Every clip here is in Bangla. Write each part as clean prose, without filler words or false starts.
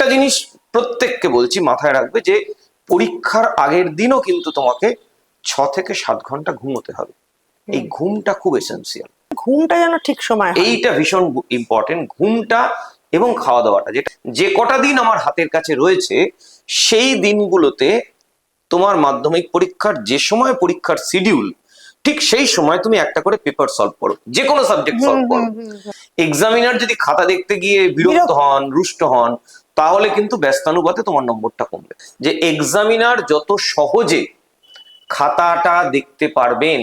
একটা জিনিস প্রত্যেককে বলছি, মাথায় রাখবে যে পরীক্ষার আগের দিনও কিন্তু তোমাকে 6 থেকে 7 ঘন্টা ঘুমোতে হবে। এই ঘুমটা খুব এসেন্সিয়াল, ঘুমটা যেন ঠিক সময় হয়। এইটা ভীষণ ইম্পর্টেন্ট। ঘুমটা এবং খাওয়া দাওয়াটা, যেটা যে কটা দিন আমার হাতের কাছে রয়েছে সেই দিনগুলোতে তোমার মাধ্যমিক পরীক্ষার যে সময় পরীক্ষার শিডিউল, ঠিক সেই সময় তুমি একটা করে পেপার সলভ করো, যে কোনো সাবজেক্ট সলভ করো। এক্সামিনার যদি খাতা দেখতে গিয়ে বিরক্ত হন, রুষ্ট হন, তাহলে কিন্তু ব্যস্তানুপাতে তোমার নম্বরটা কমবে। যে এক্সামিনার যত সহজে খাতাটা দেখতে পারবেন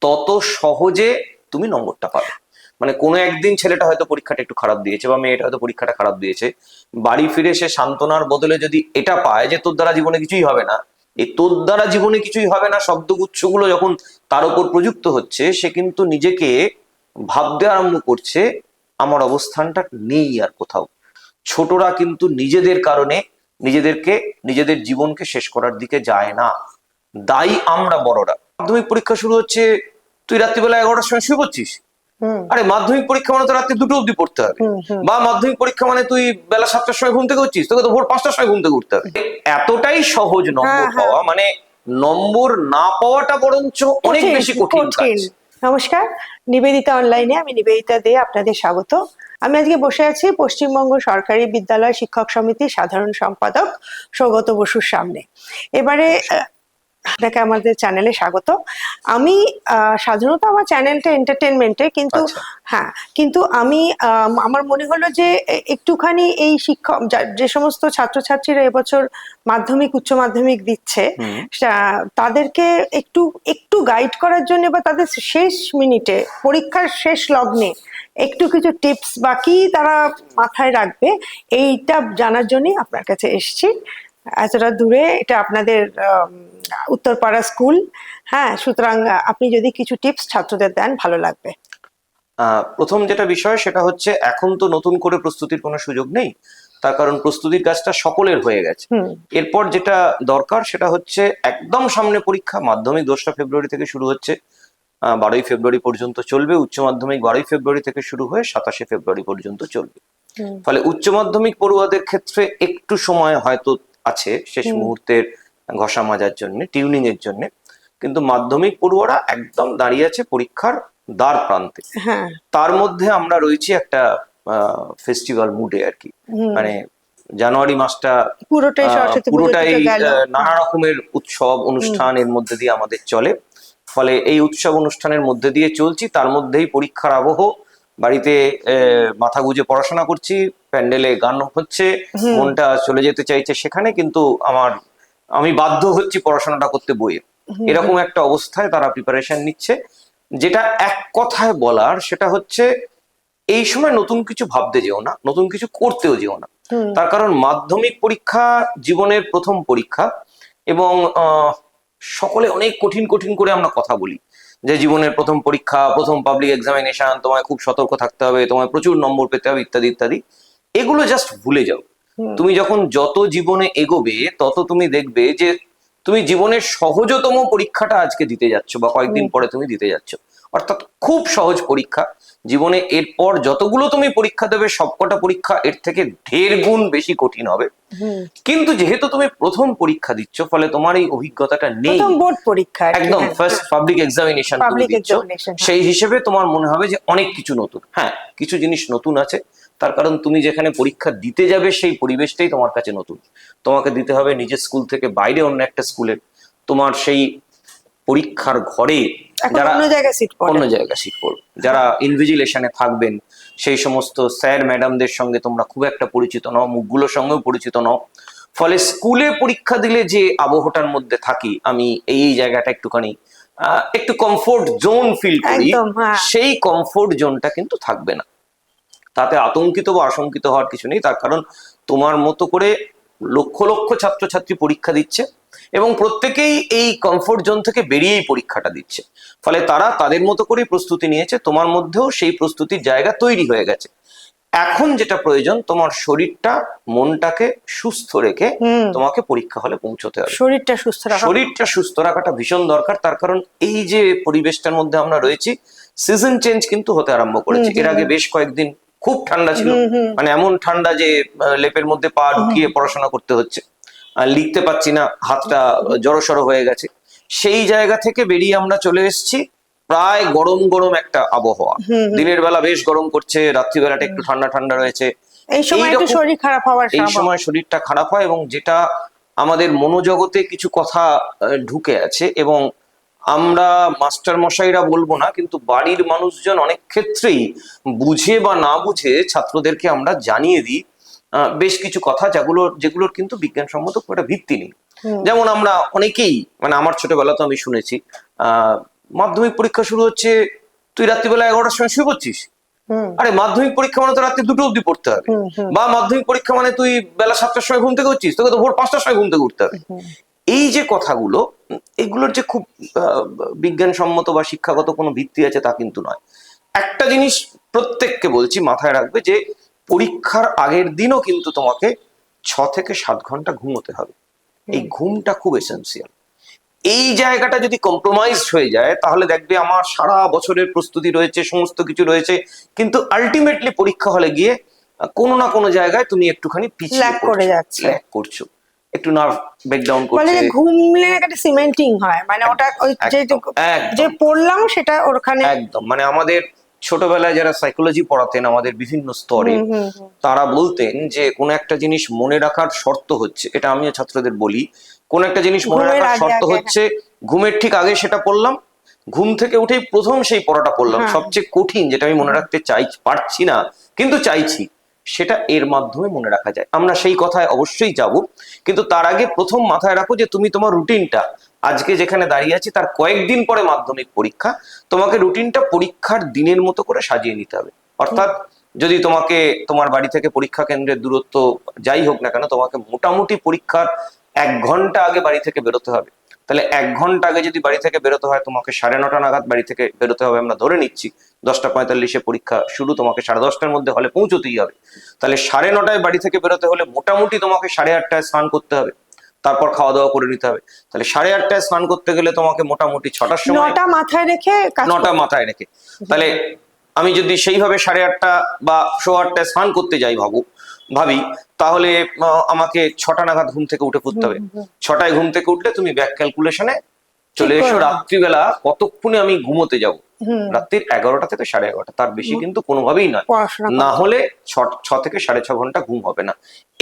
তত সহজে তুমি নম্বরটা পাবে। মানে কোনো একদিন ছেলেটা হয়তো পরীক্ষাটা একটু খারাপ দিয়েছে বা মেয়েটা হয়তো পরীক্ষাটা খারাপ দিয়েছে, বাড়ি ফিরে সে সান্ত্বনার বদলে যদি এটা পায় যে তোর দ্বারা জীবনে কিছুই হবে না, এই তোর দ্বারা জীবনে কিছুই হবে না শব্দগুচ্ছগুলো যখন তার উপর প্রযুক্ত হচ্ছে, সে কিন্তু নিজেকে ভাবতে আরম্ভ করছে আমার অবস্থানটা নেই আর কোথাও। ছোটরা কিন্তু নিজেদের কারণে নিজেদের জীবনকে শেষ করার দিকে যায় না, দায়ী আমরা বড়রা। মাধ্যমিক পরীক্ষা শুরু হচ্ছে, তুই রাত্রিবেলা 11টার সময় শুয়ে পড়ছিস। আরে মাধ্যমিক পরীক্ষা মানে তো রাত্রি 2টো অব্দি পড়তে হবে, বা মাধ্যমিক পরীক্ষা মানে তুই বেলা 7টার সময় ঘুম থেকে উঠছিস, তোকে তো ভোর 5টার সময় ঘুম থেকে উঠতে হবে। এতটাই সহজ নম্বর পাওয়া, মানে নম্বর না পাওয়াটা বরঞ্চ অনেক বেশি কঠিন কাজ। নমস্কার, নিবেদিতা অনলাইনে আমি নিবেদিতা দে আপনাদের স্বাগত। আমি আজকে বসে আছি পশ্চিমবঙ্গ সরকারি বিদ্যালয় শিক্ষক সমিতির সাধারণ সম্পাদক সৌগত বসুর সামনে। এবারে আপনাকে আমাদের চ্যানেলে স্বাগত। আমি সাধারণত আমার চ্যানেলটা এন্টারটেনমেন্টের, কিন্তু হ্যাঁ, কিন্তু আমি আমার মনে হলো যে একটুখানি এই শিক্ষক যে সমস্ত ছাত্রছাত্রীরা এবছর মাধ্যমিক উচ্চ মাধ্যমিক দিচ্ছে তাদেরকে একটু একটু গাইড করার জন্য, বা তাদের শেষ মিনিটে পরীক্ষার শেষ লগ্নে একটু কিছু টিপস বা কি তারা মাথায় রাখবে, এইটা জানার জন্যই আপনার কাছে এসেছি। এতটা দূরে, এটা আপনাদের উত্তরপাড়া স্কুল, হ্যাঁ, সুতরাং আপনি যদি কিছু টিপস ছাত্রদের দেন ভালো লাগবে। প্রথম যেটা বিষয় সেটা হচ্ছে, এখন তো নতুন করে প্রস্তুতির কোনো সুযোগ নেই, তার কারণ প্রস্তুতির কাজটা সকলের হয়ে গেছে। এরপর যেটা দরকার সেটা হচ্ছে, একদম সামনে পরীক্ষা, মাধ্যমিক 2রা ফেব্রুয়ারি থেকে শুরু হচ্ছে, 12ই ফেব্রুয়ারি পর্যন্ত চলবে। উচ্চ মাধ্যমিক 12ই ফেব্রুয়ারি থেকে শুরু হয়ে 27শে ফেব্রুয়ারি পর্যন্ত চলবে। ফলে উচ্চ মাধ্যমিক পড়ুয়াদের ক্ষেত্রে একটু সময় হয়তো আছে শেষ মুহূর্তের ঘষা মাজার জন্য, টিউনিং এর জন্য, কিন্তু মাধ্যমিক পড়ুয়ারা একদম দাঁড়িয়ে আছে পরীক্ষার দ্বার প্রান্তে। তার মধ্যে আমরা রয়েছি একটা ফেস্টিভ্যাল মুডে আর কি। মানে জানুয়ারি মাসটা পুরোটাই নানা রকমের উৎসব অনুষ্ঠানের মধ্যে দিয়ে আমাদের চলে। ফলে এই উৎসব অনুষ্ঠানের মধ্যে দিয়ে চলছি, তার মধ্যেই পরীক্ষার আবহ। বাড়িতে মাথা গুজে পড়াশোনা করছি, প্যান্ডেলে গান হচ্ছে, মনটা চলে যেতে চাইছে সেখানে, কিন্তু আমি বাধ্য হচ্ছি পড়াশোনাটা করতে বইয়ে। এরকম একটা অবস্থায় তারা প্রিপারেশন নিচ্ছে। যেটা এক কথায় বলার সেটা হচ্ছে, এই সময় নতুন কিছু ভাবতে যেও না, নতুন কিছু করতেও যেও না। তার কারণ মাধ্যমিক পরীক্ষা জীবনের প্রথম পরীক্ষা, এবং সকলে অনেক কঠিন কঠিন করে আমরা কথা বলি যে জীবনের প্রথম পরীক্ষা, প্রথম পাবলিক এক্সামিনেশন, তোমায় খুব সতর্ক থাকতে হবে, তোমায় প্রচুর নম্বর পেতে হবে, ইত্যাদি ইত্যাদি। এগুলো জাস্ট ভুলে যাও। তুমি যখন যত জীবনে এগোবে তত তুমি দেখবে যে তুমি জীবনের সহজতম পরীক্ষাটা আজকে দিতে যাচ্ছ, বা কয়েকদিন পরে তুমি দিতে যাচ্ছ। অর্থাৎ খুব সহজ পরীক্ষা জীবনে। এরপর যতগুলো তুমি পরীক্ষা দেবে সবকটা পরীক্ষা এর থেকে 1.5 গুণ বেশি কঠিন হবে। কিন্তু যেহেতু তুমি প্রথম পরীক্ষা দিচ্ছ, ফলে তোমার এই অভিজ্ঞতাটা নেই, বোর্ড পরীক্ষা একদম ফার্স্ট পাবলিক এক্সামিনেশন দিচ্ছ, সেই হিসেবে তোমার মনে হবে যে অনেক কিছু নতুন। হ্যাঁ, কিছু জিনিস নতুন আছে, তার কারণ তুমি যেখানে পরীক্ষা দিতে যাবে সেই পরিবেশটাই তোমার কাছে নতুন। তোমাকে দিতে হবে নিজের স্কুল থেকে বাইরে অন্য একটা স্কুলে। তোমার সেই পরীক্ষার ঘরে যারা অন্য জায়গায় সিট পড়বে, যারা ইনভিজিলেশনে থাকবেন, সেই সমস্ত স্যার ম্যাডামদের সঙ্গে তোমরা খুব একটা পরিচিত নও, মুখগুলোর সঙ্গেও পরিচিত নও। ফলে স্কুলে পরীক্ষা দিলে যে আবহটার মধ্যে থাকি, আমি এই জায়গাটা একটু কমফোর্ট জোন ফিল করি, সেই কমফোর্ট জোনটা কিন্তু থাকবে না। তাতে আতঙ্কিত বা আশঙ্কিত হওয়ার কিছু নেই, তার কারণ তোমার মতো করে লক্ষ লক্ষ ছাত্রছাত্রী পরীক্ষা দিচ্ছে, এবং প্রত্যেকেই এই কমফোর্ট জোন থেকে বেরিয়েই পরীক্ষাটা দিচ্ছে। ফলে তারা তাদের মতো করেই প্রস্তুতি নিয়েছে, তোমার মধ্যেও সেই প্রস্তুতির জায়গা তৈরি হয়ে গেছে। এখন যেটা প্রয়োজন, তোমার শরীরটা মনটাকে সুস্থ রেখে তোমাকে পরীক্ষা হলে পৌঁছতে হবে। শরীরটা সুস্থ রাখাটা ভীষণ দরকার, তার কারণ এই যে পরিবেশটার মধ্যে আমরা রয়েছি, সিজন চেঞ্জ কিন্তু হতে আরম্ভ করেছে। এর আগে বেশ কয়েকদিন খুব ঠান্ডা ছিল, মানে এমন ঠান্ডা যে লেপের মধ্যে পা ঢুকিয়ে পড়াশোনা করতে হচ্ছে, লিখতে পারছি না, হাতটা জড়সড় হয়ে গেছে। সেই জায়গা থেকে বেরিয়ে আমরা চলে এসেছি প্রায় গরম গরম একটা আবহাওয়া। দিনের বেলা বেশ গরম করছে, রাত্রিবেলাটা একটু ঠান্ডা ঠান্ডা রয়েছে। এই সময় একটু শরীর খারাপ হওয়ার এই সময় শরীরটা খারাপ হয়, এবং যেটা আমাদের মনোজগতে কিছু কথা ঢুকে আছে, এবং আমরা মাস্টার মশাইরা বলবো না, কিন্তু বাড়ির মানুষজন অনেক ক্ষেত্রেই বুঝে বা না বুঝে ছাত্রদেরকে আমরা জানিয়ে দিই বেশ কিছু কথা, যেগুলোর কিন্তু বিজ্ঞানসম্মত খুব একটা ভিত্তি নেই। যেমন আমরা অনেকেই, মানে আমার ছোটবেলা তো আমি শুনেছি, মাধ্যমিক পরীক্ষা শুরু হচ্ছে, তুই রাত্রিবেলা 11টার সময় শুয়ে পড়ছিস। আরে মাধ্যমিক পরীক্ষা মানে তো রাত্রি 2টো অব্দি পড়তে হবে, বা মাধ্যমিক পরীক্ষা মানে তুই বেলা 7টার সময় ঘুম থেকে উঠছিস, তোকে তো ভোর 5টার সময় ঘুম থেকে উঠতে হবে। এই যে কথাগুলো, এগুলোর যে খুব বিজ্ঞানসম্মত বা শিক্ষাগত কোনো ভিত্তি আছে তা কিন্তু নয়। একটা জিনিস প্রত্যেককে বলছি, মাথায় রাখবে, যে পরীক্ষার আগের দিনও কিন্তু তোমাকে 6 থেকে 7 ঘন্টা ঘুমোতে হবে। এই ঘুমটা খুব এসেন্সিয়াল। এই জায়গাটা যদি কম্প্রোমাইজ হয়ে যায়, তাহলে দেখবে আমার সারা বছরের প্রস্তুতি রয়েছে, সমস্ত কিছু রয়েছে, কিন্তু আলটিমেটলি পরীক্ষা হলে গিয়ে কোনো না কোনো জায়গায় তুমি একটুখানি পিছিয়ে ল্যাক করছো, একটু নার্ভ ব্রেকডাউন করছে। মানে ঘুমলে একটা সিমেন্টিং হয়, মানে ওটা ওই যে পড়লাম সেটা ওখানে একদম। মানে আমাদের ছোটবেলায় যারা সাইকোলজি পড়াতেন আমাদের বিভিন্ন স্তরে, তারা বলতেন যে কোন একটা জিনিস মনে রাখার শর্ত হচ্ছে, এটা আমিও ছাত্রদের বলি, কোন একটা জিনিস মনে রাখার শর্ত হচ্ছে ঘুমের ঠিক আগে সেটা পড়লাম, ঘুম থেকে উঠেই প্রথম সেই পড়াটা পড়লাম, সবচেয়ে কঠিন যেটা আমি মনে রাখতে পারছি না কিন্তু চাইছি, সেটা এর মাধ্যমে মনে রাখা যায়। আমরা সেই কথায় অবশ্যই যাব, কিন্তু তার আগে প্রথম মাথায় রাখো যে তুমি তোমার রুটিনটা, আজকে যেখানে দাঁড়িয়ে আছি তার কয়েকদিন পরে মাধ্যমিক পরীক্ষা, তোমাকে রুটিনটা পরীক্ষার দিনের মতো করে সাজিয়ে নিতে হবে। অর্থাৎ যদি তোমাকে তোমার বাড়ি থেকে পরীক্ষা কেন্দ্রের দূরত্ব যাই হোক না কেন, তোমাকে মোটামুটি পরীক্ষার 1 ঘন্টা আগে বাড়ি থেকে বেরোতে হবে। তাহলে 1 ঘন্টা আগে যদি বাড়ি থেকে বেরোতে হয়, তোমাকে 9:30 নাগাদ বাড়ি থেকে বেরোতে হবে। আমরা ধরে নিচ্ছি 10:45 পরীক্ষা শুরু, তোমাকে 10:30টার মধ্যে হলে পৌঁছতেই হবে। তাহলে 9:30টায় বাড়ি থেকে বেরোতে হলে মোটামুটি তোমাকে 8:30টায় স্নান করতে হবে, তারপর খাওয়া দাওয়া করে নিতে হবে। তাহলে 8:30টায় স্নান করতে গেলে তোমাকে মোটামুটি 6টার সময়, 9টা মাথায় রেখে তাহলে আমি যদি সেইভাবে 8:30 বা 8:15টায় স্নান করতে যাই ভাবি, তাহলে আমাকে 6টা নাগাদ ঘুম থেকে উঠে পড়তে হবে। 6টায় ঘুম থেকে উঠলে তুমি ব্যাক ক্যালকুলেশনে চলে এসো রাত্রিবেলা কতক্ষণে আমি ঘুমোতে যাব, রাত্রির 11টা থেকে 11:30, তার বেশি কিন্তু কোনোভাবেই নয়, না হলে 6 থেকে 6.5 ঘন্টা ঘুম হবে না।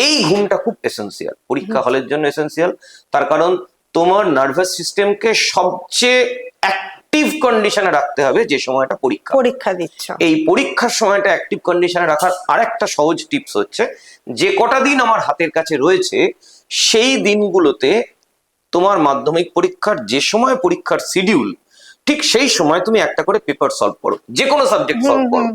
এই ঘুমটা খুব এসেন্সিয়াল, পরীক্ষা হলের জন্য এসেন্সিয়াল। তার কারণ তোমার নার্ভাস সিস্টেমকে সবচেয়ে অ্যাক্টিভ কন্ডিশনে রাখতে হবে যে সময়টা পরীক্ষা দিচ্ছ। এই পরীক্ষার সময়টা অ্যাক্টিভ কন্ডিশনে রাখার আরেকটা সহজ টিপস হচ্ছে, যে কটা দিন আমার হাতের কাছে রয়েছে সেই দিনগুলোতে তোমার মাধ্যমিক পরীক্ষার যে সময় পরীক্ষার শিডিউল, ঠিক সেই সময় তুমি একটা করে পেপার সলভ করো, যে কোনো সাবজেক্ট সলভ করো।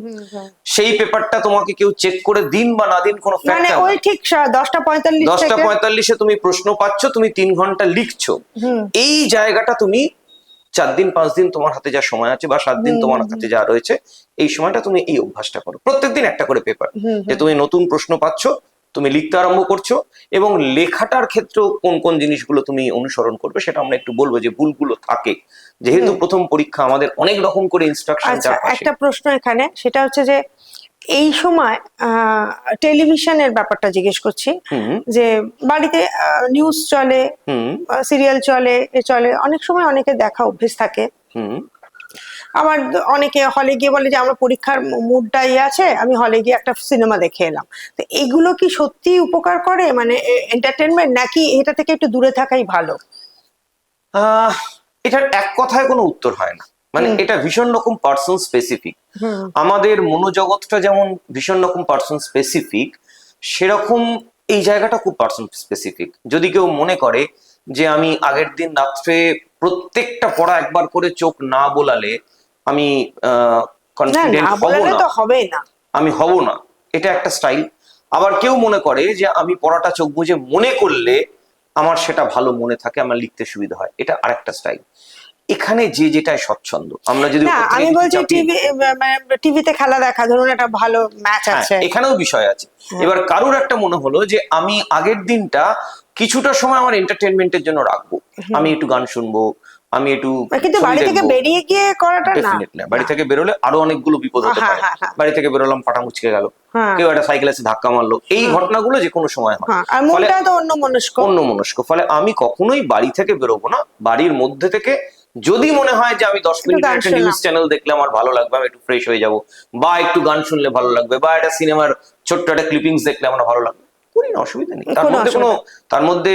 সেই পেপারটা তোমাকে কেউ চেক করে দিন বা না দিন কোনো ফ্যাক্টর মানে ওই ঠিক 10:45 তুমি প্রশ্ন পাচ্ছ, তুমি 3 ঘন্টা লিখছো, এই জায়গাটা তুমি 4 দিন 5 দিন তোমার হাতে যা সময় আছে, বা 7 দিন তোমার হাতে যা রয়েছে, এই সময়টা তুমি এই অভ্যাসটা করো, প্রত্যেকদিন একটা করে পেপার, যে তুমি নতুন প্রশ্ন পাচ্ছ, তুমি লিখতে আরম্ভ করছো, এবং লেখাটার ক্ষেত্রেও কোন কোন জিনিসগুলো তুমি অনুসরণ করবে সেটা আমরা একটু বলবো, যে ভুলগুলো থাকে, যেহেতু প্রথম পরীক্ষা আমাদের অনেক রকম করে ইনস্ট্রাকশন। একটা প্রশ্ন এখানে, সেটা হচ্ছে যে এই সময় টেলিভিশনের ব্যাপারটা জিজ্ঞেস করছি, যে বাড়িতে নিউজ চলে, সিরিয়াল চলে, অনেক সময় অনেকে দেখা অভ্যেস থাকে, আবার অনেকে হলে গিয়ে বলে যে আমার পরীক্ষার মুডটা আছে, আমি হলে গিয়ে একটা সিনেমা দেখে এলাম। তো এগুলো কি সত্যি উপকার করে, মানে এন্টারটেনমেন্ট, নাকি এটা থেকে একটু দূরে থাকাই ভালো? এটার এক কথায় কোনো উত্তর হয় না, মানে এটা ভীষণ রকম পার্সন স্পেসিফিক। আমাদের মনোজগৎটা যেমন ভীষণ রকম পার্সন স্পেসিফিক, সেরকম এই জায়গাটা খুব পার্সন স্পেসিফিক। যদি কেউ মনে করে যে আমি আগের দিন রাত্রে প্রত্যেকটা পড়া একবার করে চোখ না বোলালে আমি কনফিডেন্ট হব না, আমি হব না, এটা একটা স্টাইল। আবার কেউ মনে করে যে আমি পড়াটা চোখ বুজে মনে করলে আমার সেটা ভালো মনে থাকে, আমার লিখতে সুবিধা হয়, এটা আরেকটা স্টাইল। এখানে যে যেটাই স্বচ্ছন্দ। আমরা যদি আমি বলছি টিভিতে খেলা দেখা, ধরুন একটা ভালো ম্যাচ আছে, এখানেও বিষয় আছে। এবার কারুর একটা মনে হলো যে আমি আগের দিনটা কিছুটা সময় আমার এন্টারটেনমেন্টের জন্য রাখবো, আমি একটু গান শুনবো, আমি একটু কিন্তু বাড়ি থেকে বেরিয়ে গিয়ে করাটা না, ডেফিনেটলি বাড়ি থেকে বেরোলে আরো অনেকগুলো বিপদ হতে পারে। বাড়ি থেকে বেরোলাম, পাটা মুচকে গেল, কেউ একটা সাইকেল এসে ধাক্কা মারলো, এই ঘটনাগুলো যে কোনো সময় হয়। আর মনটা তো অন্যমনস্ক। ফলে আমি কখনোই বাড়ি থেকে বেরোবো না, বাড়ির মধ্যে থেকে যদি মনে হয় যে আমি 10 মিনিটের একটা নিউজ চ্যানেল দেখলে আমার ভালো লাগবে, আমি একটু ফ্রেশ হয়ে যাব, বা একটু গান শুনলে ভালো লাগবে, বা একটা সিনেমার ছোট্ট একটা ক্লিপিংস দেখলে আমার ভালো লাগবে, করি না, অসুবিধা নেই। তার মধ্যে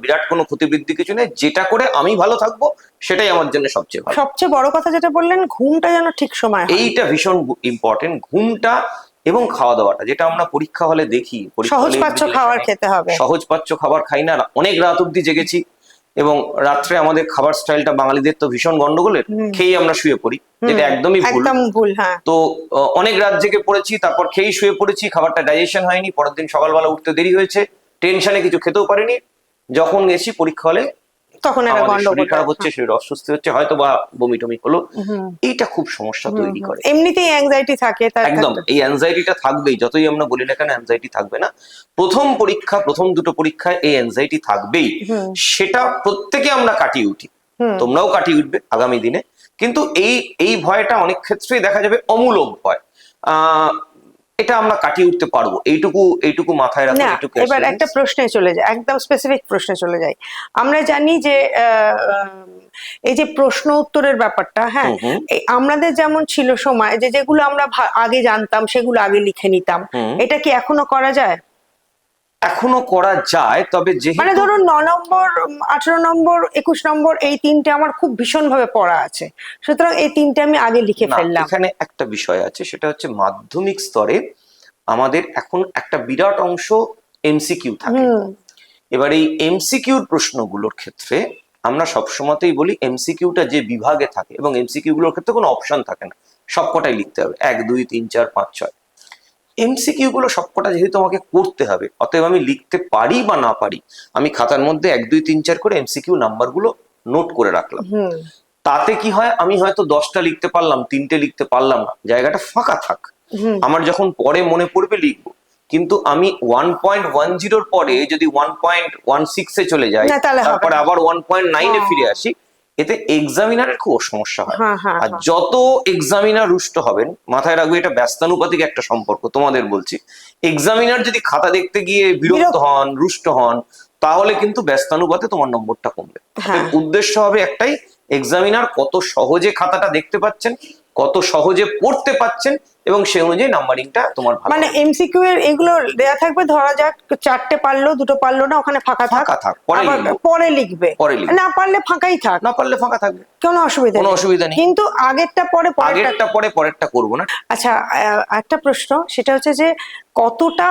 বিরাট কোনো ক্ষতিবৃদ্ধি কিছু নেই। যেটা করে আমি ভালো থাকবো সেটাই আমার জন্য সবচেয়ে ভালো। সবচেয়ে বড় কথা যেটা বললেন, ঘুমটা যেন ঠিক সময় হয়, এইটা ভীষণ ইম্পর্টেন্ট। ঘুমটা এবং খাওয়া দাওয়াটা, যেটা আমরা পরীক্ষা হলে দেখি, সহজপাচ্য খাবার খেতে হবে। সহজপাচ্য খাবার খাই না, অনেক রাত অব্দি জেগেছি, এবং রাত্রে আমাদের খাবার স্টাইলটা বাঙালিদের তো ভীষণ গন্ডগোলের, খেয়ে আমরা শুয়ে পড়ি, যেটা একদমই ভুল। তো অনেক রাত জেগে পড়েছি, তারপর খেয়ে শুয়ে পড়েছি, খাবারটা ডাইজেশন হয়নি, পরের দিন সকালবেলা উঠতে দেরি হয়েছে, টেনশনে কিছু খেতেও পারিনি, যখন গেছি পরীক্ষা হলে তখন শরীর খারাপ হচ্ছে, শরীর অস্বস্তি হচ্ছে, হয়তো বা বমি টমি হলো। এইটা খুব সমস্যা তৈরি করে। এমনিতেই অ্যাংজাইটি থাকে, একদম এই অ্যাংজাইটিটা থাকবেই, যতই আমরা বলি না কেন অ্যাংজাইটি থাকবে না। প্রথম দুটো পরীক্ষায় এই অ্যাংজাইটি থাকবেই, সেটা প্রত্যেকে আমরা কাটিয়ে উঠি, তোমরাও কাটিয়ে উঠবে আগামী দিনে। কিন্তু এই ভয়টা অনেক ক্ষেত্রেই দেখা যাবে অমূলক ভয়, এটা আমরা কাটিয়ে উঠতে পারবো, এইটুকু মাথায় রাখো। এবার একটা প্রশ্নে চলে যায়, একদম স্পেসিফিক প্রশ্নে চলে যাই। আমরা জানি যে এই যে প্রশ্ন উত্তরের ব্যাপারটা, হ্যাঁ, আমাদের যেমন ছিল সময় যে যেগুলো আমরা আগে জানতাম সেগুলো আগে লিখে নিতাম, এটা কি এখনো করা যায়? এখনো করা যায়, তবে মানে ধরুন 9 নম্বর, 18 নম্বর, 21 নম্বর, এই তিনটে আমার খুব ভীষণ ভাবে পড়া আছে, সুতরাং এই তিনটে আমি আগে লিখে ফেললাম। এখানে একটা বিষয় আছে, সেটা হচ্ছে মাধ্যমিক স্তরে আমাদের এখন একটা বিরাট অংশ এমসিকিউ থাকে। এবার এই এমসিকিউর প্রশ্নগুলোর ক্ষেত্রে আমরা সবসময়তেই বলি এমসিকিউটা যে বিভাগে থাকে, এবং এমসিকিউ গুলোর ক্ষেত্রে কোনো অপশন থাকে না, সবকটাই লিখতে হবে, 1 2 3 4 5 6। এমসিকিউ গুলো সবকটা যেহেতু আমাকে করতে হবে, অতএব আমি লিখতে পারি বা না পারি, আমি খাতার মধ্যে 1 2 3 4 করে এমসিকিউ নাম্বার গুলো নোট করে রাখলাম। তাতে কি হয়, আমি হয়তো 10টা লিখতে পারলাম, 3টে লিখতে পারলাম না, জায়গাটা ফাঁকা থাক, আমার যখন পরে মনে পড়বে লিখবো। কিন্তু আমি 1.10 পরে যদি 1.16 চলে যাই, তারপরে আবার 1.9 ফিরে আসি, এতে এক্সামিনারের খুব সমস্যা হয়। আর যত এক্সামিনার রুষ্ট হবেন, মাথায় রাখবে এটা ব্যস্তানুপাতিক একটা সম্পর্ক, তোমাদের বলছি, এক্সামিনার যদি খাতা দেখতে গিয়ে বিরক্ত হন, রুষ্ট হন, তাহলে কিন্তু ব্যস্তানুপাতে তোমার নম্বরটা কমবে। উদ্দেশ্য হবে একটাই, এক্সামিনার কত সহজে খাতাটা দেখতে পাচ্ছেন, কত সহজে পড়তে পাচ্ছেন, এবং সেই অনুযায়ী নাম্বারিংটা তোমার ভালো। মানে এমসিকিউ এর এগুলো দেয়া থাকবে, ধরা যাক 4টে পারলো, 2টো পারলো না, ওখানে ফাঁকা থাক, পরে লিখবে, না পারলে ফাঁকাই থাক, না পারলে ফাঁকা থাকবে, কোনো অসুবিধা নেই। কিন্তু আগেরটা পরে পরেরটা করবো না। আচ্ছা, একটা প্রশ্ন, সেটা হচ্ছে যে কতটা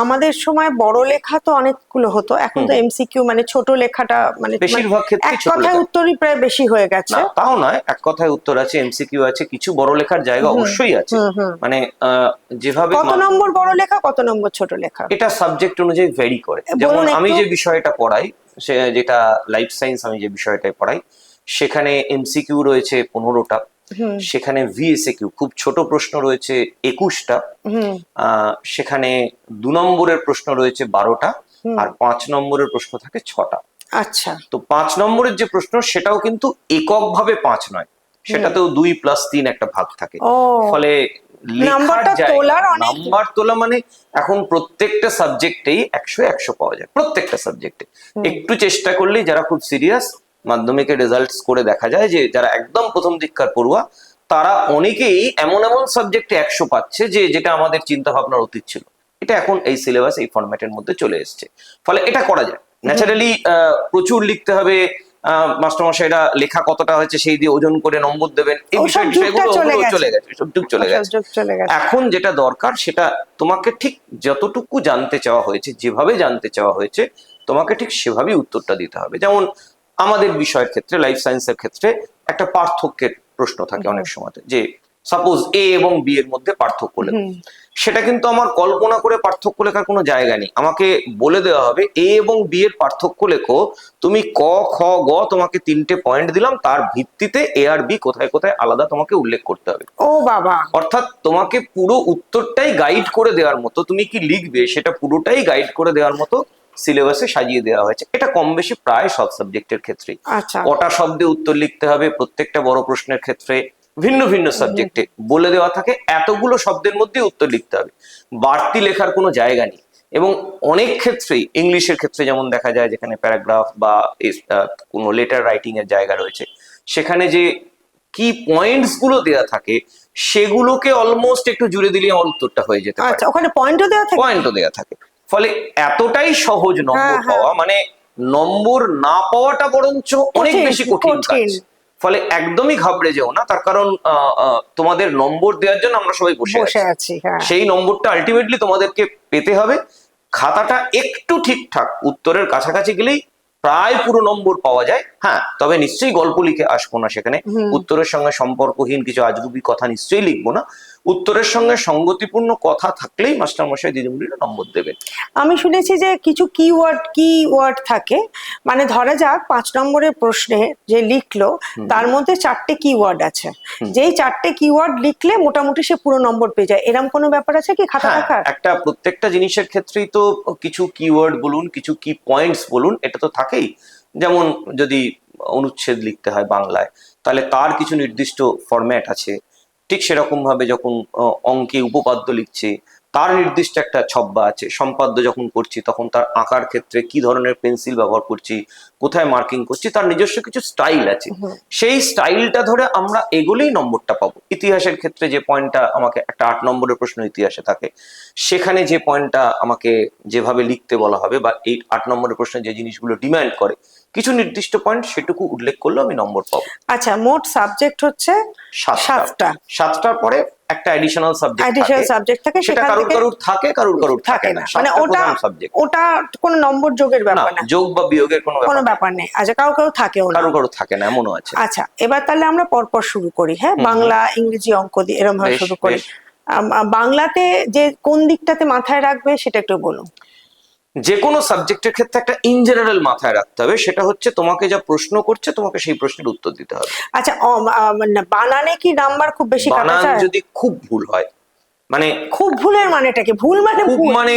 আমাদের সময় বড় লেখা তো অনেকগুলো হতো, এখন তো এমসিকিউ মানে ছোট লেখাটা, মানে বেশিরভাগ ক্ষেত্রে এক কথায় উত্তরই প্রায় বেশি হয়ে গেছে। তাও নয়, এক কথায় উত্তর আছে, এমসিকিউ আছে, কিছু বড় লেখার জায়গা অবশ্যই আছে। মানে যেভাবে কত নম্বর বড় লেখা, কত নম্বর ছোট লেখা, এটা সাবজেক্ট অনুযায়ী ভ্যারি করে। যেমন আমি যে বিষয়টা পড়াই, যেটা লাইফ সায়েন্স, আমি যে বিষয়টা পড়াই, সেখানে এমসিকিউ রয়েছে 15টা, সেখানে ভিএসকিউ খুব ছোট প্রশ্ন রয়েছে 21টা, সেখানে 2 নম্বরের প্রশ্ন রয়েছে 12টা, আর 5 নম্বরের প্রশ্ন থাকে 6টা। আচ্ছা, তো 5 নম্বরের যে প্রশ্ন, সেটাও কিন্তু এককভাবে 5 নয়, সেটাতেও 2 + 3 একটা ভাগ থাকে। ফলে নাম্বার তোলা মানে এখন প্রত্যেকটা সাবজেক্টেই 100 পাওয়া যায়, প্রত্যেকটা সাবজেক্টে। একটু চেষ্টা করলেই, যারা খুব সিরিয়াস, মাধ্যমিকের রেজাল্টস করে দেখা যায় যে যারা একদম প্রথম দিককার পড়ুয়া, তারা অনেকেই এমন সাবজেক্টে 100 পাচ্ছে, যেটা আমাদের চিন্তা ভাবনার অতীত ছিল, এটা এখন এই সিলেবাস, এই ফরম্যাটের মধ্যে চলে এসছে। ফলে এটা করা যায়। ন্যাচারালি প্রচুর লিখতে হবে, মাস্টারমশাইরা লেখা কতটা হয়েছে সেই দিয়ে ওজন করে নম্বর দেবেন, এই বিষয়গুলো চলে গেছে। এখন যেটা দরকার, সেটা তোমাকে ঠিক যতটুকু জানতে চাওয়া হয়েছে, যেভাবে জানতে চাওয়া হয়েছে, তোমাকে ঠিক সেভাবেই উত্তরটা দিতে হবে। যেমন আমাদের বিষয়ের ক্ষেত্রে, লাইফ সায়েন্সের ক্ষেত্রে, একটা পার্থক্যের প্রশ্ন থাকে অনেক সময়, যে সাপোজ এ এবং বি এর মধ্যে পার্থক্য লেখো, সেটা কিন্তু আমার কল্পনা করে পার্থক্য লেখার কোনো জায়গা নেই। আমাকে বলে দেওয়া হবে এ এবং বি এর পার্থক্য লেখো, তুমি ক খ গ তোমাকে 3টে পয়েন্ট দিলাম, তার ভিত্তিতে এ আর বি কোথায় কোথায় আলাদা তোমাকে উল্লেখ করতে হবে। ও বাবা! অর্থাৎ তোমাকে পুরো উত্তরটাই গাইড করে দেওয়ার মতো, তুমি কি লিখবে সেটা পুরোটাই গাইড করে দেওয়ার মতো সিলেবাসে সাজিয়ে দেওয়া হয়েছে। এটা কম বেশি প্রায় সব সাবজেক্টের ক্ষেত্রেই। আচ্ছা, কটা শব্দে উত্তর লিখতে হবে প্রত্যেকটা বড় প্রশ্নের ক্ষেত্রে ভিন্ন ভিন্ন সাবজেক্টে বলে দেওয়া থাকে, এতগুলো শব্দের মধ্যে উত্তর লিখতে হবে, বাড়তি লেখার কোনো জায়গা নেই। এবং অনেক ক্ষেত্রেই ইংলিশের ক্ষেত্রে যেমন দেখা যায়, যেখানে প্যারাগ্রাফ বা কোনো লেটার রাইটিং এর জায়গা রয়েছে, সেখানে যে কি পয়েন্টস গুলো দেওয়া থাকে সেগুলোকে অলমোস্ট একটু জুড়ে দিলে আমার উত্তরটা হয়ে যেতে পারে। আচ্ছা, ওখানে পয়েন্টও দেওয়া থাকে? পয়েন্টও দেওয়া থাকে, ফলে এতটাই সহজ নম্বর হ্যাঁ, পাওয়া, মানে নম্বর না পাওয়াটা বরঞ্চ অনেক কঠিন, বেশি কঠিন কাজ। কঠিন। ফলে একদমই ঘাবড়ে যেও না, তার কারণ তোমাদের নম্বর দেওয়ার জন্য আমরা সবাই বসে বসে আছি। আছি, হ্যাঁ। সেই নম্বরটা আলটিমেটলি তোমাদেরকে পেতে হবে। খাতাটা একটু ঠিকঠাক উত্তরের কাছাকাছি গেলেই প্রায় পুরো নম্বর পাওয়া যায়। হ্যাঁ, তবে নিশ্চয়ই গল্প লিখে আসবো না সেখানে, উত্তরের সঙ্গে সম্পর্কহীন কিছু আজগুবি কথা নিশ্চয়ই লিখবো না। উত্তরের সঙ্গে সঙ্গতিপূর্ণ কথা থাকলেই মাস্টারমশাই দিদিমণিরা নম্বর দেবেন। আমি শুনেছি যে কিছু কিওয়ার্ড থাকে, মানে ধরা যাক 5 নম্বরের প্রশ্নে যে লিখলো তার মধ্যে 4টে কিওয়ার্ড আছে, যেই 4টে কিওয়ার্ড লিখলে মোটামুটি সে পুরো নম্বর পেয়ে যায়, এরকম কোনো ব্যাপার আছে কি খাতা রাখার? একটা প্রত্যেকটা জিনিসের ক্ষেত্রেই তো কিছু কিওয়ার্ড বলুন, কিছু কি পয়েন্টস বলুন, এটা তো থাকেই। যেমন যদি অনুচ্ছেদ লিখতে হয় বাংলায়, তাহলে তার কিছু নির্দিষ্ট ফরম্যাট আছে। ঠিক সেরকম ভাবে যখন অঙ্কে উপপাদ্য লিখছে তার নির্দিষ্ট একটা ছব্বা আছে। সম্পাদ্য যখন করছি তখন তার আঁকার ক্ষেত্রে কি ধরনের পেন্সিল ব্যবহার করছি, কোথায় মার্কিং করছি, তার নিজস্ব কিছু স্টাইল আছে। সেই স্টাইলটা ধরে আমরা এগোলেই নম্বরটা পাবো। ইতিহাসের ক্ষেত্রে যে পয়েন্টটা আমাকে, একটা 8 নম্বরের প্রশ্ন ইতিহাসে থাকে, সেখানে যে পয়েন্টটা আমাকে যেভাবে লিখতে বলা হবে, বা এই 8 নম্বরের প্রশ্নে যে জিনিসগুলো ডিমান্ড করে কিছু নির্দিষ্ট পয়েন্ট, সেটুকু উল্লেখ করলেও আমি নম্বর পাবো। আচ্ছা, মোট সাবজেক্ট হচ্ছে 7টা। 7টার পরে একটা অ্যাডিশনাল সাবজেক্ট থাকে, সেটা কারুর কারুর থাকে না। মানে ওটা কোনো নম্বর যোগের ব্যাপার না, যোগ বা বিয়োগের কোনো ব্যাপার নেই। আচ্ছা, কারুর থাকে না, এমনও আছে। আচ্ছা, এবার তাহলে আমরা পরপর শুরু করি। হ্যাঁ, বাংলা, ইংরেজি, অঙ্ক দিয়ে এরকম ভাবে শুরু করি। বাংলাতে যে কোন দিকটাতে মাথায় রাখবে সেটা একটু বলুন। যে কোনো সাবজেক্টের ক্ষেত্রে একটা ইন জেনারেল মাথায় রাখতে হবে, সেটা হচ্ছে তোমাকে যা প্রশ্ন করছে তোমাকে সেই প্রশ্নের উত্তর দিতে হবে। আচ্ছা, বানানে কি নাম্বার খুব বেশি কাটা যায়? বানান যদি খুব ভুল হয়, মানে খুব ভুলের মানেটা কি? ভুল মানে খুব, মানে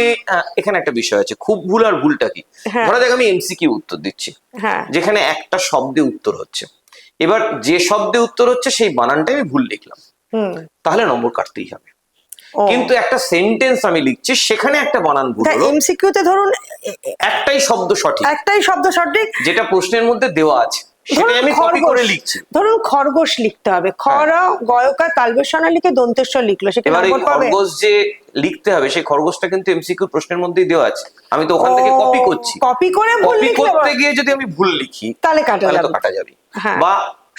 এখানে একটা বিষয় আছে, খুব ভুল আর ভুলটা কি। ধরা যাক আমি এমসিকিউ উত্তর দিচ্ছি, যেখানে একটা শব্দে উত্তর হচ্ছে, এবার যে শব্দে উত্তর হচ্ছে সেই বানানটাই আমি ভুল লিখলাম, তাহলে নম্বর কাটতেই হবে। কিন্তু একটা সেন্টেন্স আমি লিখছি, সেখানে একটা বানান ভুল হলো। এমসিকিউ তে ধরুন একটাই শব্দ সঠিক, যেটা প্রশ্নের মধ্যে দেওয়া আছে, সেটাই আমি কপি করে লিখছি। ধরুন খরগোশ লিখতে হবে, গয়কা তালবেশনা লিখে দন্তেশ্বর লিখলো, এবারে খরগোশ যে লিখতে হবে সেই খরগোশটা কিন্তু এমসিকিউ প্রশ্নের মধ্যেই দেওয়া আছে, আমি তো ওখান থেকে কপি করছি। কপি করতে গিয়ে যদি আমি ভুল লিখি তাহলে তো কাটা যাবে। বা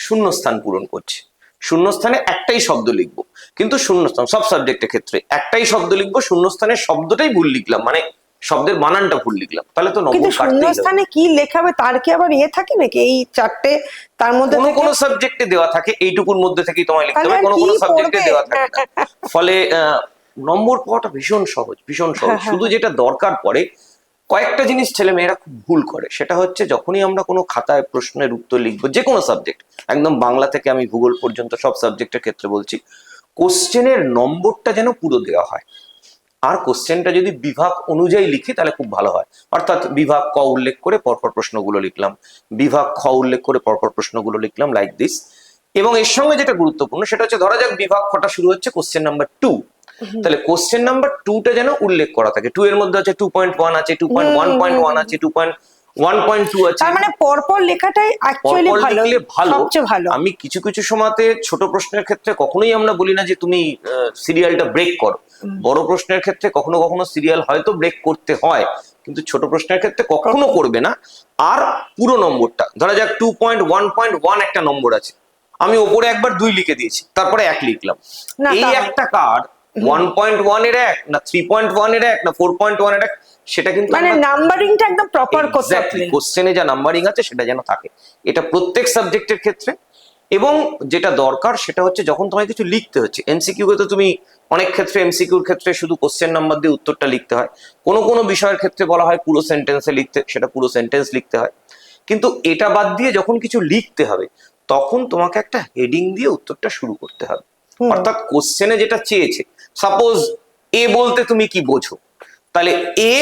শূন্যস্থান পূরণ করছি, শূন্যস্থানে একটাই শব্দ লিখবো, কিন্তু শূন্যস্থান সব সাবজেক্টের ক্ষেত্রে একটাই শব্দ লিখবো, শূন্যস্থানের শব্দটাই ভুল লিখলাম, মানে শব্দের বানানটা ভুল লিখলাম, তাহলে তো নম্বর কাটতেই হবে। শূন্যস্থানে কি লেখা হবে তার কি আবার থাকে নাকি? এই 4টে তার মধ্যে কোনো সাবজেক্টে দেওয়া থাকে, এইটুকুর মধ্যে থেকেই তোমায় লিখতে হবে, কোনো সাবজেক্টে দেওয়া থাকে না। ফলে নম্বর পাওয়াটা ভীষণ সহজ। শুধু যেটা দরকার পড়ে, কয়েকটা জিনিস ছেলেমেয়েরা খুব ভুল করে, সেটা হচ্ছে যখনই আমরা কোনো খাতায় প্রশ্নের উত্তর লিখবো, যে কোনো সাবজেক্ট, একদম বাংলা থেকে আমি ভূগোল পর্যন্ত সব সাবজেক্টের ক্ষেত্রে বলছি, কোশ্চেনের নম্বরটা যেন পুরো দেওয়া হয়। আর কোশ্চেনটা যদি বিভাগ অনুযায়ী লিখি তাহলে খুব ভালো হয়। অর্থাৎ বিভাগ ক উল্লেখ করে পরপর প্রশ্নগুলো লিখলাম, বিভাগ খ উল্লেখ করে পরপর প্রশ্নগুলো লিখলাম, লাইক দিস। এবং এর সঙ্গে যেটা গুরুত্বপূর্ণ সেটা হচ্ছে, ধরা যাক বিভাগ খটা শুরু হচ্ছে কোশ্চেন নাম্বার 2, তাহলে কোশ্চেন নাম্বার 2টা যেন উল্লেখ করা থাকে। 2 এর মধ্যে আছে 2.1 আছে, 2.1.1 আছে, 2.1.2 আছে। তার মানে পরপর লেখাটাই অ্যাকচুয়ালি ভালো, সবচেয়ে ভালো। আমি কিছু সময়তে ছোট প্রশ্নের ক্ষেত্রে কখনোই আমরা বলি না যে তুমি সিরিয়ালটা ব্রেক করো। বড় প্রশ্নের ক্ষেত্রে কখনো কখনো সিরিয়াল হয়তো ব্রেক করতে হয়, কিন্তু ছোট প্রশ্নের ক্ষেত্রে কখনো করবে না। আর পুরো নম্বরটা, ধরা যাক 2.1.1 একটা নম্বর আছে, আমি ওপরে একবার 2 লিখে দিয়েছি, তারপরে 1 লিখলাম। এই একটা কার্ড 1.1 এর 1 না 3.1 এর 1 না 4.1 এর 1, সেটা কিন্তু মানে নাম্বারিংটা একদম প্রপার করতে হবে। কোশ্চেনে যা নাম্বারিং আছে সেটা যেন থাকে, এটা প্রত্যেক সাবজেক্টের ক্ষেত্রে। এবং যেটা দরকার সেটা হচ্ছে, যখন তোমায় কিছু লিখতে হচ্ছে, এমসিকিউ তে তুমি অনেক ক্ষেত্রে এমসিকিউর ক্ষেত্রে শুধু কোশ্চেন নাম্বার দিয়ে উত্তরটা লিখতে হয়, কোনো বিষয়ের ক্ষেত্রে বলা হয় পুরো সেন্টেন্সে লিখতে, সেটা পুরো সেন্টেন্স লিখতে হয়। কিন্তু এটা বাদ দিয়ে যখন কিছু লিখতে হবে, তখন তোমাকে একটা হেডিং দিয়ে উত্তরটা শুরু করতে হবে। অর্থাৎ কোশ্চেনে যেটা চেয়েছে, সাপোজ এ বলতে তুমি কি বোঝো, তাহলে এ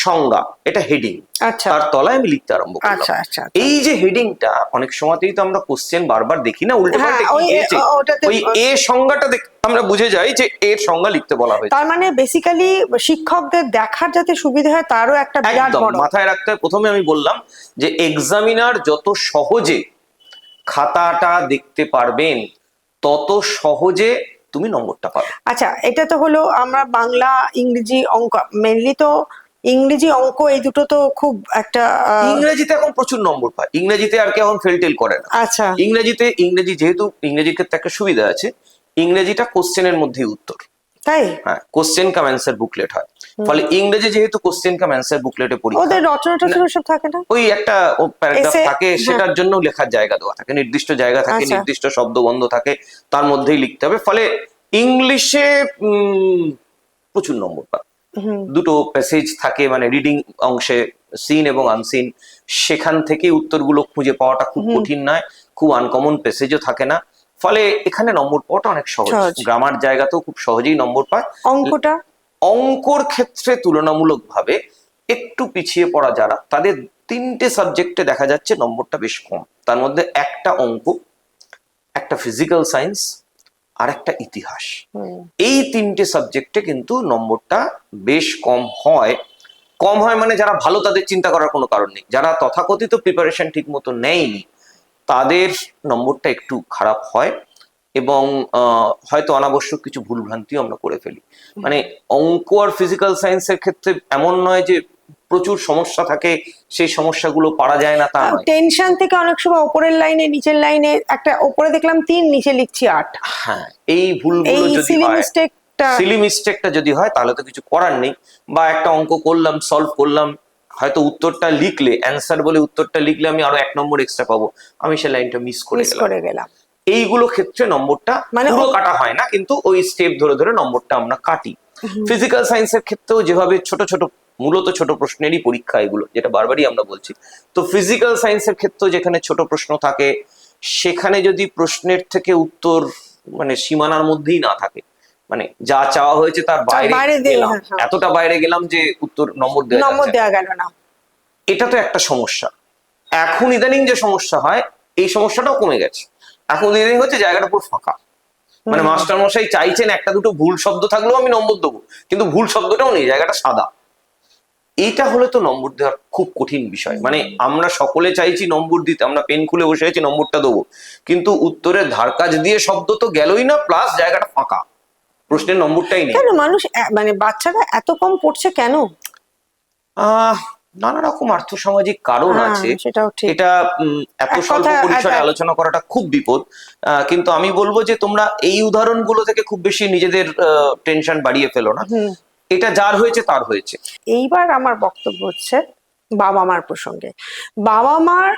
সংজ্ঞা, এটা হেডিং, আচ্ছা তার তলায় আমি লিখতে আরম্ভ করলাম। আচ্ছা আচ্ছা এই যে হেডিংটা, অনেক সময়তেই তো আমরা কোশ্চেন বারবার দেখি না, উল্টে হ্যাঁ, পাল্টে কি ওই দিয়েছে, ওটাতে ওই এ সংজ্ঞাটা দেখে আমরা বুঝে যাই যে এর সংজ্ঞা লিখতে বলা হয়েছে। তার মানে বেসিক্যালি শিক্ষকদের দেখার যাতে সুবিধা হয় তারও একটা বিরাট একদম বড় মাথায় রাখতে হয়। প্রথমে আমি বললাম যে এক্সামিনার যত সহজে খাতাটা দেখতে পারবেন, তত সহজে তুমি নম্বরটা পাবে। আচ্ছা, এটা তো হলো আমরা বাংলা, ইংরেজি, অঙ্ক, মেনলি তো ইংরেজি অঙ্ক এই দুটো তো খুব একটা ইংরেজিতে এখন প্রচুর নম্বর পায়, ইংরেজিতে আর কি এখন ফেলটেল করে না। আচ্ছা ইংরেজি যেহেতু ইংরেজির ক্ষেত্রে একটা সুবিধা আছে, ইংরেজিটা কোশ্চেনের মধ্যেই উত্তর। তাই হ্যাঁ, কোশ্চেন কাম অ্যান্সার বুকলেট হয়, ফলে ইংরেজি যেহেতু কোশ্চেন কাম অ্যান্সার বুকলেটে পরীক্ষা, ওদের রচনা টচনা সব থাকে না, ওই একটা প্যারাগ্রাফ Essay, থাকে, সেটার জন্য লেখার জায়গা দেওয়া থাকে, নির্দিষ্ট জায়গা থাকে, আচ্ছা। নির্দিষ্ট শব্দবন্ধ থাকে, তার মধ্যেই লিখতে হবে। ফলে ইংলিশে প্রচুর নম্বর পায়। দুটো প্যাসেজ থাকে, মানে রিডিং অংশে সিন এবং আনসিন, সেখান থেকে উত্তরগুলো খুঁজে পাওয়াটা খুব কঠিন নয়, খুব আনকমন প্যাসেজও থাকে না, ফলে এখানে নম্বর পাওয়াটা অনেক সহজ। গ্রামার জায়গাতেও খুব সহজেই নম্বর পায়। অঙ্কটা, অঙ্কর ক্ষেত্রে তুলনামূলকভাবে একটু পিছিয়ে পড়া যারা, তাদের তিনটে সাবজেক্টে দেখা যাচ্ছে নম্বরটা বেশ কম। তার মধ্যে একটা অঙ্ক, একটা ফিজিক্যাল সায়েন্স, আর একটা ইতিহাস। এই তিনটে সাবজেক্টে কিন্তু নম্বরটা বেশ কম হয়। কম হয় মানে যারা ভালো তাদের চিন্তা করার কোনো কারণ নেই, যারা তথাকথিত প্রিপারেশন ঠিক মতো নেয়নি তাদের নম্বরটা একটু খারাপ হয়, এবং হয়তো অনাবশ্যক কিছু ভুলভ্রান্তিও আমরা করে ফেলি। মানে অঙ্ক আর ফিজিক্যাল সায়েন্সের ক্ষেত্রে এমন নয় যে প্রচুর সমস্যা থাকে, সেই সমস্যাগুলো পারা যায় না তা নয়। টেনশন থেকে অনেক সময় উপরের লাইনে নিচের লাইনে একটা, উপরে দেখলাম 3, নিচে লিখছি 8। হ্যাঁ, এই ভুলগুলো যদি হয়, সিলি মিস্টেকটা যদি হয়, তাহলে তো কিছু করার নেই। বা একটা অঙ্ক করলাম, সলভ করলাম, হয়তো উত্তরটা লিখলে, অ্যান্সার বলে উত্তরটা লিখলে আমি আরো 1 নম্বর এক্সট্রা পাবো, আমি সেই লাইনটা মিস করে গেলাম। এইগুলো ক্ষেত্রে নম্বরটা মানে পুরো কাটা হয় না, কিন্তু ওই স্টেপ ধরে ধরে নম্বরটা আমরা কাটি। ফিজিক্যাল সায়েন্সের ক্ষেত্রেও যেভাবে ছোট ছোট, মূলত ছোট প্রশ্নেরই পরীক্ষা এগুলো, যেটা বারবারই আমরা বলছি, তো ফিজিক্যাল সায়েন্সের ক্ষেত্রেও যেখানে ছোট প্রশ্ন থাকে, সেখানে যদি প্রশ্নের থেকে উত্তর মানে সীমানার মধ্যেই না থাকে, মানে যা চাওয়া হয়েছে তার বাইরে গেলাম, এতটা বাইরে গেলাম যে উত্তর নম্বর দেওয়া গেল না, এটা তো একটা সমস্যা। এখন ইদানিং যে সমস্যা হয়, এই সমস্যাটাও কমে গেছে। এখন ইদানিং হচ্ছে জায়গাটা পুরো ফাঁকা, মানে মাস্টার মশাই চাইছেন একটা দুটো ভুল শব্দ থাকলেও আমি নম্বর দেবো, কিন্তু ভুল শব্দটাও নেই, জায়গাটা সাদা। এইটা হলে তো নম্বর দেওয়ার খুব কঠিন বিষয়। মানে আমরা সকলে চাইছি নম্বর দিতে, আমরা পেন খুলে বসে আছি নম্বরটা দেবো, কিন্তু উত্তরের ধার কাজ দিয়ে শব্দ তো গেলই না, প্লাস জায়গাটা ফাঁকা, প্রশ্নের নম্বরটাই নেই। কেন মানুষ মানে বাচ্চারা এত কম পড়ছে কেন? নানা রকম আর্থসামাজিক কারণ আছে, এটা এত স্বল্প পরিসরে আলোচনা করাটা খুব বিপদ। কিন্তু আমি বলবো যে তোমরা এই উদাহরণগুলো থেকে খুব বেশি নিজেদের টেনশন বাড়িয়ে ফেলো না, এটা যার হয়েছে তার হয়েছে। এইবার আমার বক্তব্য হচ্ছে বাবা মার প্রসঙ্গে। বাবা মার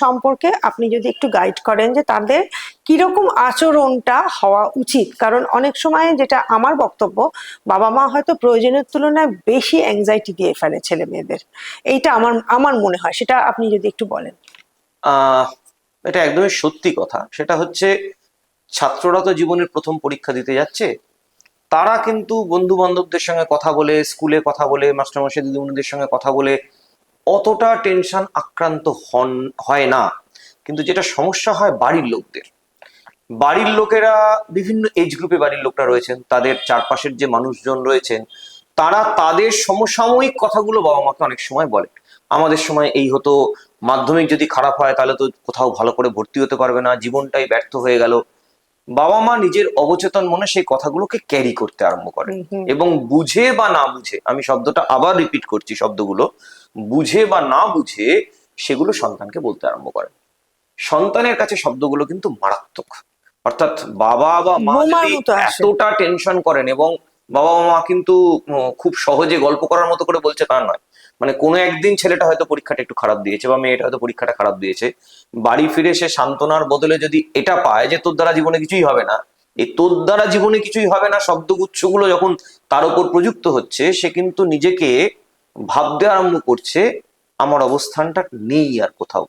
সম্পর্কে আপনি যদি একটু গাইড করেন যে তাদের কিরকম আচরণটা হওয়া উচিত, কারণ অনেক সময় যেটা আমার বক্তব্য, বাবা মা হয়তো প্রয়োজনের তুলনায় বেশি অ্যাংজাইটি দিয়ে ফেলে ছেলে মেয়েদের, এইটা আমার মনে হয়, সেটা আপনি যদি একটু বলেন। এটা একদমই সত্যি কথা। সেটা হচ্ছে, ছাত্ররা তো জীবনের প্রথম পরীক্ষা দিতে যাচ্ছে, তারা কিন্তু বন্ধু বান্ধবদের সঙ্গে কথা বলে, স্কুলে কথা বলে, মাস্টারমশাই দিদিমণিদের সঙ্গে কথা বলে অতটা টেনশন আক্রান্ত হয় না। কিন্তু যেটা সমস্যা হয় বাড়ির লোকেরা, বিভিন্ন এজ গ্রুপে বাড়ির লোকরা রয়েছেন, তাদের চারপাশের যে মানুষজন রয়েছেন, তারা তাদের সমসাময়িক কথাগুলো বাবা মাকে অনেক সময় বলে। আমাদের সময় এই হতো, মাধ্যমিক যদি খারাপ হয় তাহলে তো কোথাও ভালো করে ভর্তি হতে পারবে না, জীবনটাই ব্যর্থ হয়ে গেল। বাবা মা নিজের অবচেতন মনে সেই কথাগুলোকে ক্যারি করতে আরম্ভ করে, এবং বুঝে বা না বুঝে, আমি শব্দটা আবার রিপিট করছি, শব্দগুলো বুঝে বা না বুঝে সেগুলো সন্তানকে বলতে আরম্ভ করে। সন্তানের কাছে শব্দগুলো কিন্তু মারাত্মক। অর্থাৎ বাবা বা মা যদি এতটা টেনশন করেন, এবং বাবা মা কিন্তু খুব সহজে গল্প করার মতো করে বলছে তা নয়। মানে কোনো একদিন ছেলেটা হয়তো পরীক্ষাটা একটু খারাপ দিয়েছে, বা মেয়েটা হয়তো পরীক্ষাটা খারাপ দিয়েছে, বাড়ি ফিরে সে সান্ত্বনার বদলে যদি এটা পায় যে তোর দ্বারা জীবনে কিছুই হবে না, এই তোর দ্বারা জীবনে কিছুই হবে না শব্দগুচ্ছগুলো যখন তার উপর প্রযুক্ত হচ্ছে, সে কিন্তু নিজেকে ভাবতে আরম্ভ করছে, আমার অবস্থানটা নেই আর কোথাও,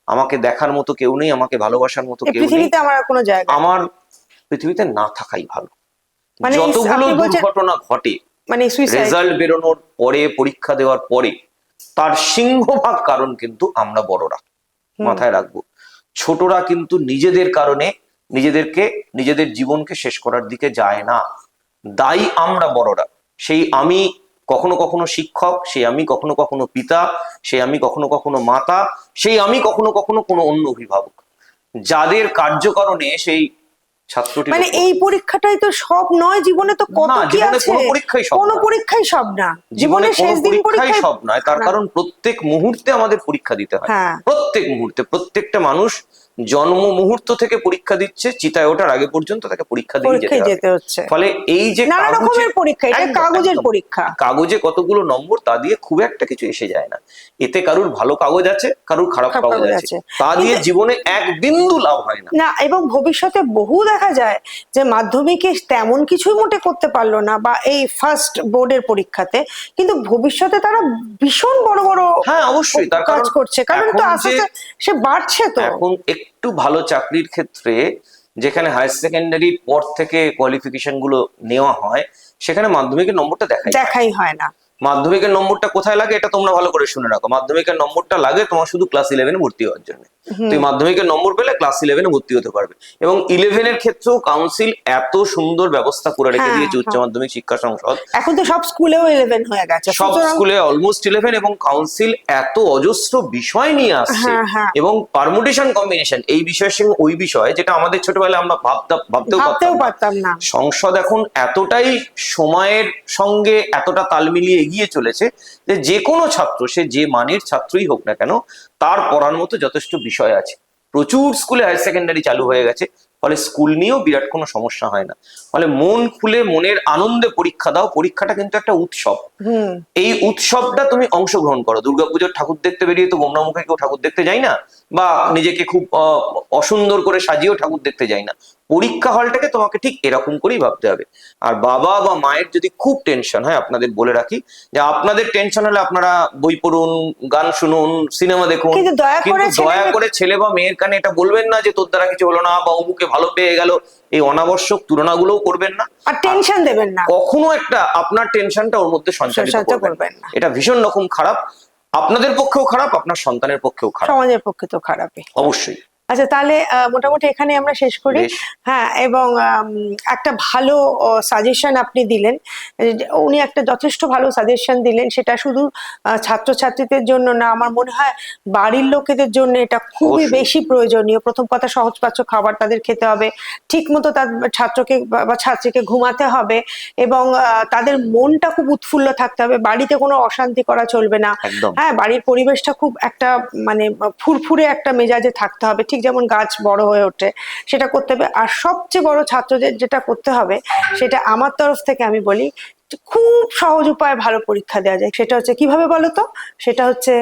আমাকে দেখার মতো কেউ নেই, আমাকে ভালোবাসার মতো কেউ নেই, আমার পৃথিবীতে না থাকাই ভালো। যতগুলো দুর্ঘটনা ঘটে, মানে সুইসাইড রেজাল্ট বেরোনোর পরে, পরীক্ষা দেওয়ার পরে তার সিংহভাগ কারণ কিন্তু আমরা বড়রা। মাথায় রাখবো, ছোটরা কিন্তু নিজেদের কারণে নিজেদের জীবনকে শেষ করার দিকে যায় না। দায়ী আমরা বড়রা। সেই আমি কখনো কখনো শিক্ষক, সেই আমি কখনো কখনো পিতা, সেই আমি কখনো কখনো মাতা, সেই আমি কখনো কখনো কোনো অন্য অভিভাবক, যাদের কার্যকারণে সেই ছাত্রটি মানে এই পরীক্ষাটাই তো সব নয়, জীবনে তো কত কি আছে, কোনো পরীক্ষাই সব কোনো নয়। পরীক্ষাই সব না, জীবনে শেষ দিন পরীক্ষাই পরীক্ষায় সব নয়, তার কারণ প্রত্যেক মুহূর্তে আমাদের পরীক্ষা দিতে হয়। হ্যাঁ। প্রত্যেক মুহূর্তে প্রত্যেকটা মানুষ জন্ম মুহূর্ত থেকে পরীক্ষা দিচ্ছে, চিতায় ওঠার আগে পর্যন্ত তাকে পরীক্ষা দিয়ে যেতে হচ্ছে। ফলে এই যে নানা রকমের পরীক্ষা, এটা কাগজের পরীক্ষা, কাগজে কতগুলো নম্বর তা দিয়ে খুব একটা কিছু এসে যায় না। এতে কারুর ভালো কাগজ আছে, কারুর খারাপ কাগজ আছে, তা দিয়ে জীবনে এক বিন্দু লাভ হয় না। এবং ভবিষ্যতে বহু দেখা যায় যে মাধ্যমিকে তেমন কিছুই মোটে করতে পারলো না, বা এই ফার্স্ট বোর্ডের পরীক্ষাতে, কিন্তু ভবিষ্যতে তারা ভীষণ বড় বড় অবশ্যই তার কাজ করছে, কারণ তো আস্তে আস্তে সে বাড়ছে। তো এখন একটু ভালো চাকরির ক্ষেত্রে, যেখানে হায়ার সেকেন্ডারির পর থেকে কোয়ালিফিকেশন গুলো নেওয়া হয়, সেখানে মাধ্যমিকের নম্বরটা দেখাই হয় না। মাধ্যমিকের নম্বরটা কোথায় লাগে এটা তোমরা ভালো করে শুনে রাখো। মাধ্যমিকের নম্বরটা লাগে তোমার শুধু ক্লাস 11 ভর্তি হওয়ার জন্য। তুই মাধ্যমিকের নম্বর পেলে ক্লাস 11 ভর্তি হতে পারবে। এবং 11 ক্ষেত্রেও কাউন্সিল এত সুন্দর ব্যবস্থা করে রেখে দিয়েছে উচ্চ মাধ্যমিক শিক্ষা সংসদ। এখন তো সব স্কুলেও 11 হয়ে গেছে, সব স্কুলে অলমোস্ট 11, এবং কাউন্সিল এত অজস্র বিষয় নিয়ে আসছে, এবং পারমুটেশন কম্বিনেশন এই বিষয়ের সঙ্গে ওই বিষয়, যেটা আমাদের ছোটবেলায় আমরা ভাবতেও পারতাম না। সংসদ এখন এতটাই সময়ের সঙ্গে এতটা তাল মিলিয়ে এগিয়ে চলেছে যে কোনো ছাত্র, সে যে মানের ছাত্রই হোক না কেন, তার পড়ার মতো যথেষ্ট বিষয় আছে। প্রচুর স্কুলে হায়ার সেকেন্ডারি চালু হয়ে গেছে, ফলে স্কুল নিয়েও বিরাট কোনো সমস্যা হয় না। ফলে মন খুলে মনের আনন্দে পরীক্ষা দাও। পরীক্ষাটা কিন্তু একটা উৎসব। এই উৎসবটা তুমি অংশগ্রহণ করো। দুর্গাপুজোর ঠাকুর দেখতে বেরিয়ে তো গোমরা মুখে কেউ ঠাকুর দেখতে যায় না, বা নিজেকে খুব অসুন্দর করে সাজিয়েও ঠাকুর দেখতে যায় না। পরীক্ষা হলটাকে তোমাকে ঠিক এরকম করেই ভাবতে হবে। আর বাবা বা মায়ের যদি খুব টেনশন হয়, আপনাদের বলে রাখি যে আপনাদের টেনশন হলে আপনারা বই পড়ুন, গান শুনুন, সিনেমা দেখুন, কিন্তু দয়া করে ছেলে বা মেয়ের কানে এটা বলবেন না যে তোর দ্বারা কিছু হলো না, বা অমুকে ভালো পেয়ে গেল। এই অনাবশ্যক তুলনাগুলোও করবেন না, আর টেনশন দেবেন না। কখনো একটা আপনার টেনশনটা ওর মধ্যে সঞ্চারিত করবেন না। এটা ভীষণ রকম খারাপ, আপনাদের পক্ষেও খারাপ, আপনার সন্তানের পক্ষেও খারাপ, সমাজের পক্ষে তো খারাপই অবশ্যই। আচ্ছা, তাহলে মোটামুটি এখানে আমরা শেষ করি। হ্যাঁ, এবং একটা ভালো সাজেশন আপনি দিলেন, উনি একটা যথেষ্ট ভালো সাজেশন দিলেন। সেটা শুধু ছাত্রছাত্রীদের জন্য না, আমার মনে হয় বাড়ির লোকেদের জন্য এটা খুবই বেশি প্রয়োজনীয়। প্রথম কথা, সহজপাচ্য খাবার তাদের খেতে হবে, ঠিক মতো তার ছাত্রকে বা ছাত্রীকে ঘুমাতে হবে, এবং তাদের মনটা খুব উৎফুল্ল থাকতে হবে। বাড়িতে কোনো অশান্তি করা চলবে না। হ্যাঁ, বাড়ির পরিবেশটা খুব একটা মানে ফুরফুরে একটা মেজাজে থাকতে হবে, ঠিক যেমন গাছ বড় হয়ে ওঠে, সেটা করতে হবে। আর সবচেয়ে বড় ছাত্রদের যেটা করতে হবে, সেটা আমার তরফ থেকে আমি বলি, খুব সহজ উপায়ে ভালো পরীক্ষা দেওয়া যায়। সেটা হচ্ছে কিভাবে বলতো? সেটা হচ্ছে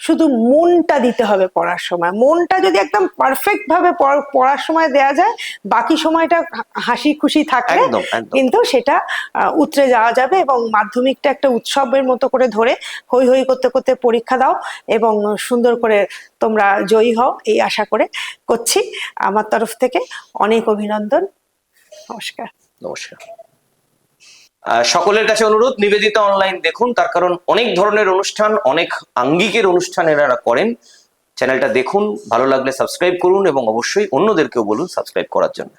শুধু মনটা দিতে হবে পড়ার সময়। মনটা যদি একদম পারফেক্ট ভাবে পড়ার সময় দেয়া যায়, বাকি সময়টা হাসি খুশি থাকলে কিন্তু সেটা উতরে যাওয়া যাবে। এবং মাধ্যমিকটা একটা উৎসবের মতো করে ধরে হই হই করতে করতে পরীক্ষা দাও, এবং সুন্দর করে তোমরা জয়ী হও, এই আশা করে করছি। আমার তরফ থেকে অনেক অভিনন্দন। নমস্কার। নমস্কার। সকলের কাছে অনুরোধ, নিবেদিতা অনলাইন দেখুন, তার কারণ অনেক ধরনের অনুষ্ঠান, অনেক আঙ্গিকের অনুষ্ঠান এনারা করেন। চ্যানেলটা দেখুন, ভালো লাগলে সাবস্ক্রাইব করুন, এবং অবশ্যই অন্যদেরকেও বলুন সাবস্ক্রাইব করার জন্য।